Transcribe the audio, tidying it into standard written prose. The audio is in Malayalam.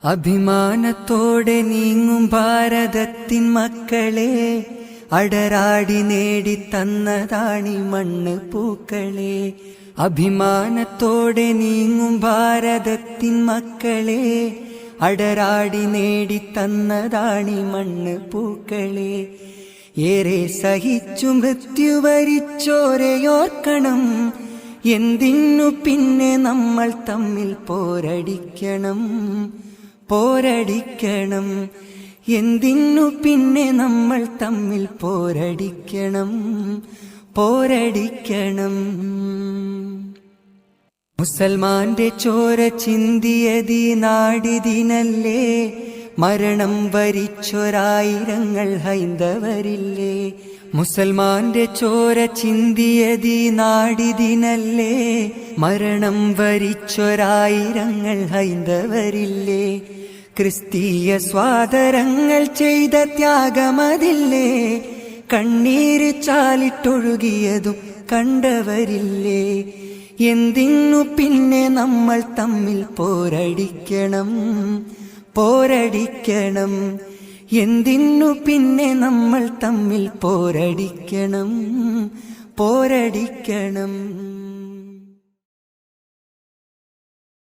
അഭിമാനത്തോടെ നീങ്ങും ഭാരതത്തിൻ മക്കളെ, അടരാടി നേടിത്തന്നതാണി മണ്ണ് പൂക്കളെ. അഭിമാനത്തോടെ നീങ്ങും ഭാരതത്തിൻ മക്കളെ, അടരാടി നേടിത്തന്നതാണി മണ്ണ് പൂക്കളെ. ഏറെ സഹിച്ചു മൃത്യു വരിച്ചോരെയോർക്കണം, എന്തിനു പിന്നെ നമ്മൾ തമ്മിൽ പോരടിക്കണം. പോരടിക്കണം, എന്തിനു പിന്നെ നമ്മൾ തമ്മിൽ പോരടിക്കണം. പോരടിക്കണം. മുസൽമാന്റെ ചോര ചിന്തിയതീ നാടിതിനല്ലേ, മരണം വരിച്ചൊരായിരങ്ങൾ ഹൈന്ദവരില്ലേ. മുസൽമാന്റെ ചോര ചിന്തിയതീ നാടിതിനല്ലേ, മരണം വരിച്ചൊരായിരങ്ങൾ ഹൈന്ദവരില്ലേ. ക്രിസ്തീയ സ്വാതരങ്ങൾ ചെയ്ത ത്യാഗമതില്ലേ, കണ്ണീര് ചാലിട്ടൊഴുകിയതും കണ്ടവരില്ലേ. എന്തിനു പിന്നെ നമ്മൾ തമ്മിൽ പോരടിക്കണം. പോരടിക്കണം, എന്തിനു പിന്നെ നമ്മൾ തമ്മിൽ പോരടിക്കണം. പോരടിക്കണം.